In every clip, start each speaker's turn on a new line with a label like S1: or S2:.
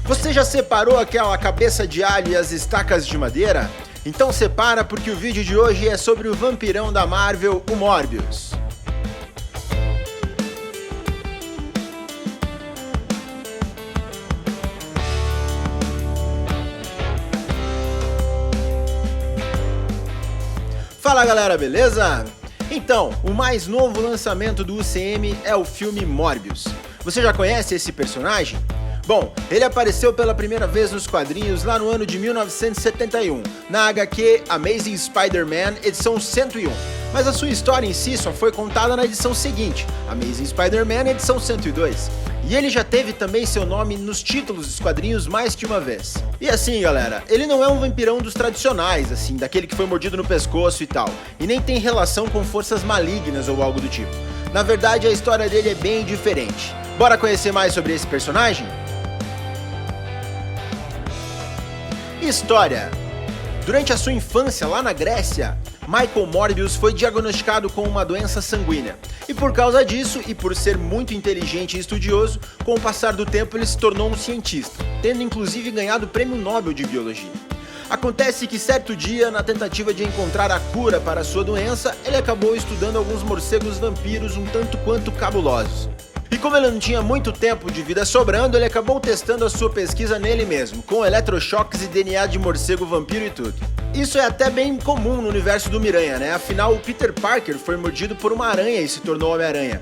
S1: Você já separou aquela cabeça de alho e as estacas de madeira? Então separa porque o vídeo de hoje é sobre o vampirão da Marvel, o Morbius. Fala galera, beleza? Então, o mais novo lançamento do UCM é o filme Morbius. Você já conhece esse personagem? Bom, ele apareceu pela primeira vez nos quadrinhos lá no ano de 1971, na HQ Amazing Spider-Man, edição 101. Mas a sua história em si só foi contada na edição seguinte, Amazing Spider-Man, edição 102. E ele já teve também seu nome nos títulos dos quadrinhos mais que uma vez. E assim, galera, ele não é um vampirão dos tradicionais, assim, daquele que foi mordido no pescoço e tal, e nem tem relação com forças malignas ou algo do tipo. Na verdade, a história dele é bem diferente. Bora conhecer mais sobre esse personagem? História. Durante a sua infância lá na Grécia, Michael Morbius foi diagnosticado com uma doença sanguínea. E por causa disso, e por ser muito inteligente e estudioso, com o passar do tempo ele se tornou um cientista, tendo inclusive ganhado o Prêmio Nobel de Biologia. Acontece que certo dia, na tentativa de encontrar a cura para a sua doença, ele acabou estudando alguns morcegos vampiros um tanto quanto cabulosos. E como ele não tinha muito tempo de vida sobrando, ele acabou testando a sua pesquisa nele mesmo, com eletrochoques e DNA de morcego vampiro e tudo. Isso é até bem comum no universo do Miranha, né? Afinal, o Peter Parker foi mordido por uma aranha e se tornou Homem-Aranha.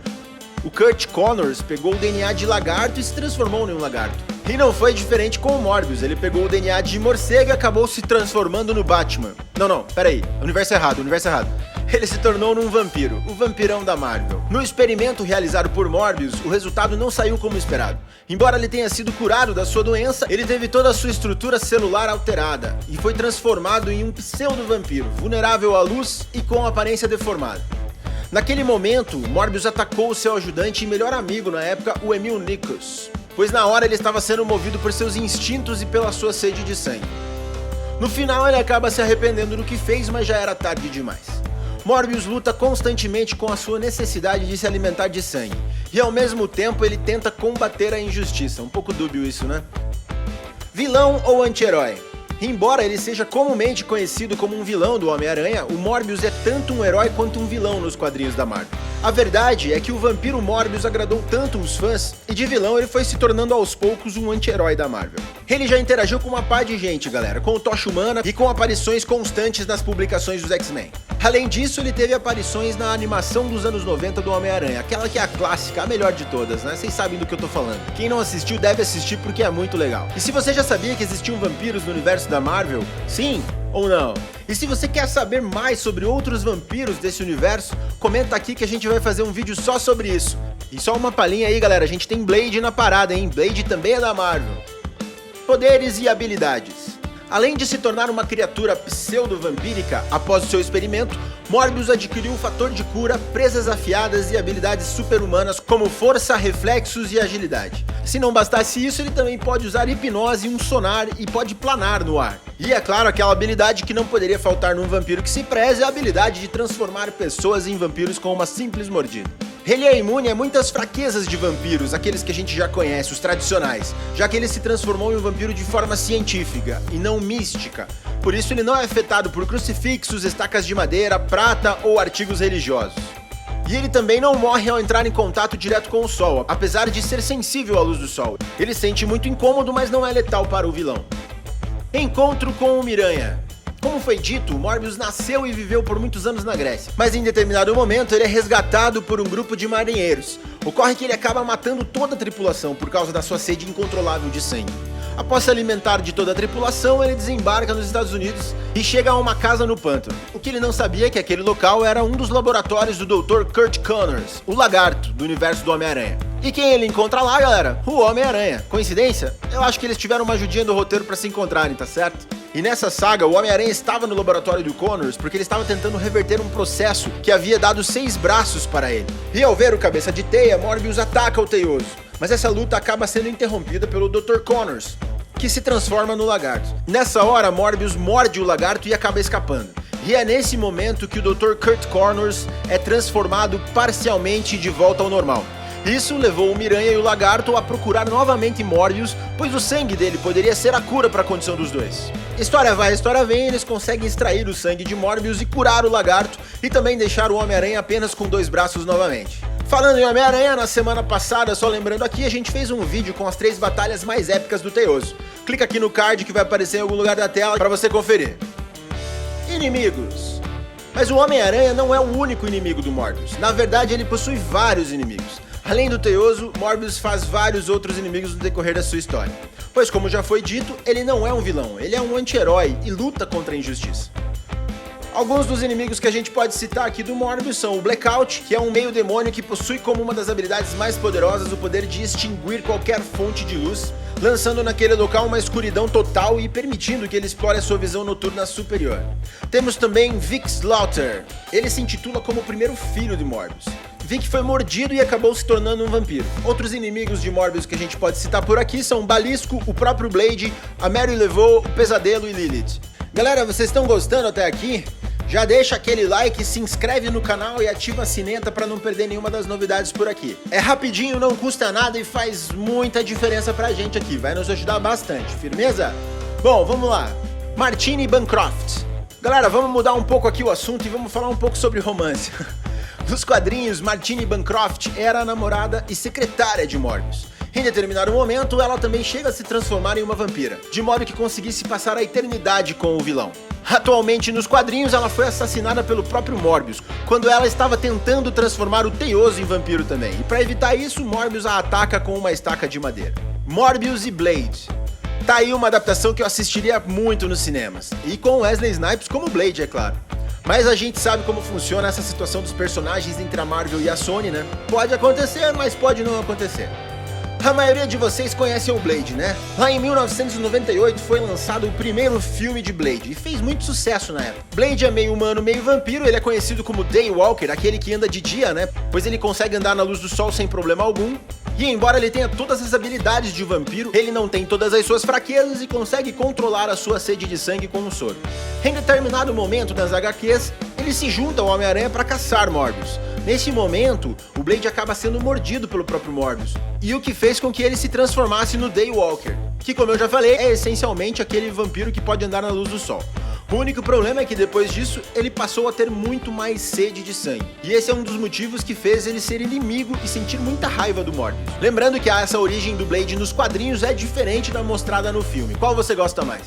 S1: O Kurt Connors pegou o DNA de lagarto e se transformou em um lagarto. E não foi diferente com o Morbius, ele pegou o DNA de morcego e acabou se transformando no Batman. Não, peraí, universo errado. Ele se tornou num vampiro, o vampirão da Marvel. No experimento realizado por Morbius, o resultado não saiu como esperado. Embora ele tenha sido curado da sua doença, ele teve toda a sua estrutura celular alterada e foi transformado em um pseudo-vampiro, vulnerável à luz e com aparência deformada. Naquele momento, Morbius atacou o seu ajudante e melhor amigo na época, o Emil Nichols, pois na hora ele estava sendo movido por seus instintos e pela sua sede de sangue. No final ele acaba se arrependendo do que fez, mas já era tarde demais. Morbius luta constantemente com a sua necessidade de se alimentar de sangue, e ao mesmo tempo ele tenta combater a injustiça, um pouco dúbio isso, né? Vilão ou anti-herói? Embora ele seja comumente conhecido como um vilão do Homem-Aranha, o Morbius é tanto um herói quanto um vilão nos quadrinhos da Marvel. A verdade é que o vampiro Morbius agradou tanto os fãs, e de vilão ele foi se tornando aos poucos um anti-herói da Marvel. Ele já interagiu com uma par de gente, galera, com o Tocha Humana e com aparições constantes nas publicações dos X-Men. Além disso, ele teve aparições na animação dos anos 90 do Homem-Aranha, aquela que é a clássica, a melhor de todas, né? Vocês sabem do que eu tô falando. Quem não assistiu deve assistir porque é muito legal. E se você já sabia que existiam vampiros no universo da Marvel? Sim ou não? E se você quer saber mais sobre outros vampiros desse universo, comenta aqui que a gente vai fazer um vídeo só sobre isso. E só uma palhinha aí, galera, a gente tem Blade na parada, hein? Blade também é da Marvel. Poderes e habilidades. Além de se tornar uma criatura pseudo-vampírica após o seu experimento, Morbius adquiriu o fator de cura, presas afiadas e habilidades super-humanas como força, reflexos e agilidade. Se não bastasse isso, ele também pode usar hipnose e um sonar e pode planar no ar. E é claro, aquela habilidade que não poderia faltar num vampiro que se preze é a habilidade de transformar pessoas em vampiros com uma simples mordida. Ele é imune a muitas fraquezas de vampiros, aqueles que a gente já conhece, os tradicionais, já que ele se transformou em um vampiro de forma científica e não mística. Por isso ele não é afetado por crucifixos, estacas de madeira, prata ou artigos religiosos. E ele também não morre ao entrar em contato direto com o sol, apesar de ser sensível à luz do sol. Ele sente muito incômodo, mas não é letal para o vilão. Encontro com o Miranha. Como foi dito, Morbius nasceu e viveu por muitos anos na Grécia, mas em determinado momento ele é resgatado por um grupo de marinheiros. Ocorre que ele acaba matando toda a tripulação por causa da sua sede incontrolável de sangue. Após se alimentar de toda a tripulação, ele desembarca nos Estados Unidos e chega a uma casa no pântano. O que ele não sabia é que aquele local era um dos laboratórios do Dr. Kurt Connors, o lagarto do universo do Homem-Aranha. E quem ele encontra lá, galera? O Homem-Aranha. Coincidência? Eu acho que eles tiveram uma ajudinha do roteiro pra se encontrarem, tá certo? E nessa saga, o Homem-Aranha estava no laboratório do Connors porque ele estava tentando reverter um processo que havia dado 6 braços para ele. E ao ver o cabeça de teia, Morbius ataca o teioso. Mas essa luta acaba sendo interrompida pelo Dr. Connors, que se transforma no lagarto. Nessa hora, Morbius morde o lagarto e acaba escapando. E é nesse momento que o Dr. Kurt Connors é transformado parcialmente de volta ao normal. Isso levou o Miranha e o Lagarto a procurar novamente Morbius, pois o sangue dele poderia ser a cura para a condição dos dois. História vai, história vem, eles conseguem extrair o sangue de Morbius e curar o Lagarto, e também deixar o Homem-Aranha apenas com 2 braços novamente. Falando em Homem-Aranha, na semana passada, só lembrando aqui, a gente fez um vídeo com as 3 batalhas mais épicas do Teioso. Clica aqui no card que vai aparecer em algum lugar da tela para você conferir. Inimigos. Mas o Homem-Aranha não é o único inimigo do Morbius. Na verdade, ele possui vários inimigos. Além do Teioso, Morbius faz vários outros inimigos no decorrer da sua história. Pois, como já foi dito, ele não é um vilão, ele é um anti-herói e luta contra a injustiça. Alguns dos inimigos que a gente pode citar aqui do Morbius são o Blackout, que é um meio-demônio que possui como uma das habilidades mais poderosas o poder de extinguir qualquer fonte de luz, lançando naquele local uma escuridão total e permitindo que ele explore a sua visão noturna superior. Temos também Vic Slaughter. Ele se intitula como o primeiro filho de Morbius. Vic foi mordido e acabou se tornando um vampiro. Outros inimigos de Morbius que a gente pode citar por aqui são o Balisco, o próprio Blade, a Mary Laveau, o Pesadelo e Lilith. Galera, vocês estão gostando até aqui? Já deixa aquele like, se inscreve no canal e ativa a sineta para não perder nenhuma das novidades por aqui. É rapidinho, não custa nada e faz muita diferença pra gente aqui, vai nos ajudar bastante, firmeza? Bom, vamos lá. Martini Bancroft. Galera, vamos mudar um pouco aqui o assunto e vamos falar um pouco sobre romance. Nos quadrinhos, Martini Bancroft era a namorada e secretária de Morbius. Em determinado momento, ela também chega a se transformar em uma vampira, de modo que conseguisse passar a eternidade com o vilão. Atualmente, nos quadrinhos, ela foi assassinada pelo próprio Morbius, quando ela estava tentando transformar o Teioso em vampiro também. E para evitar isso, Morbius a ataca com uma estaca de madeira. Morbius e Blade. Tá aí uma adaptação que eu assistiria muito nos cinemas, e com Wesley Snipes como Blade, é claro. Mas a gente sabe como funciona essa situação dos personagens entre a Marvel e a Sony, né? Pode acontecer, mas pode não acontecer. A maioria de vocês conhecem o Blade, né? Lá em 1998 foi lançado o primeiro filme de Blade e fez muito sucesso na época. Blade é meio humano, meio vampiro, ele é conhecido como Daywalker, aquele que anda de dia, né? Pois ele consegue andar na luz do sol sem problema algum. E embora ele tenha todas as habilidades de vampiro, ele não tem todas as suas fraquezas e consegue controlar a sua sede de sangue com um soro. Em determinado momento das HQs, ele se junta ao Homem-Aranha para caçar Morbius. Nesse momento, o Blade acaba sendo mordido pelo próprio Morbius, e o que fez com que ele se transformasse no Daywalker, que, como eu já falei, é essencialmente aquele vampiro que pode andar na luz do sol. O único problema é que depois disso, ele passou a ter muito mais sede de sangue. E esse é um dos motivos que fez ele ser inimigo e sentir muita raiva do Morbius. Lembrando que essa origem do Blade nos quadrinhos é diferente da mostrada no filme. Qual você gosta mais?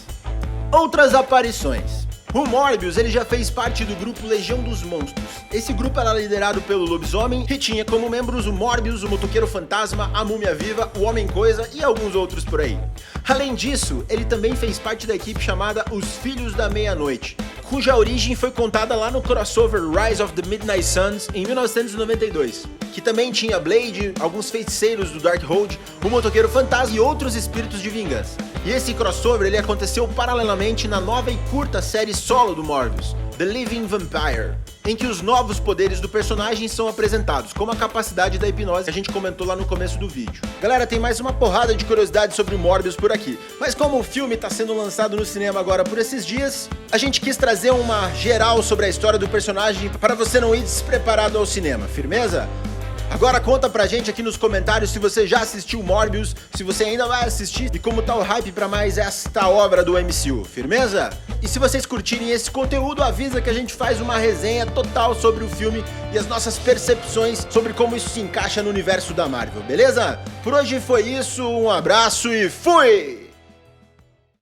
S1: Outras aparições. O Morbius ele já fez parte do grupo Legião dos Monstros. Esse grupo era liderado pelo Lobisomem e tinha como membros o Morbius, o Motoqueiro Fantasma, a Múmia Viva, o Homem-Coisa e alguns outros por aí. Além disso, ele também fez parte da equipe chamada Os Filhos da Meia-Noite, cuja origem foi contada lá no crossover Rise of the Midnight Suns em 1992, que também tinha Blade, alguns feiticeiros do Darkhold, o Motoqueiro Fantasma e outros espíritos de vingança. E esse crossover ele aconteceu paralelamente na nova e curta série solo do Morbius, The Living Vampire, em que os novos poderes do personagem são apresentados, como a capacidade da hipnose que a gente comentou lá no começo do vídeo. Galera, tem mais uma porrada de curiosidades sobre o Morbius por aqui, mas como o filme está sendo lançado no cinema agora por esses dias, a gente quis trazer uma geral sobre a história do personagem para você não ir despreparado ao cinema, firmeza? Agora conta pra gente aqui nos comentários se você já assistiu Morbius, se você ainda vai assistir e como tá o hype pra mais esta obra do MCU, firmeza? E se vocês curtirem esse conteúdo, avisa que a gente faz uma resenha total sobre o filme e as nossas percepções sobre como isso se encaixa no universo da Marvel, beleza? Por hoje foi isso, um abraço e fui!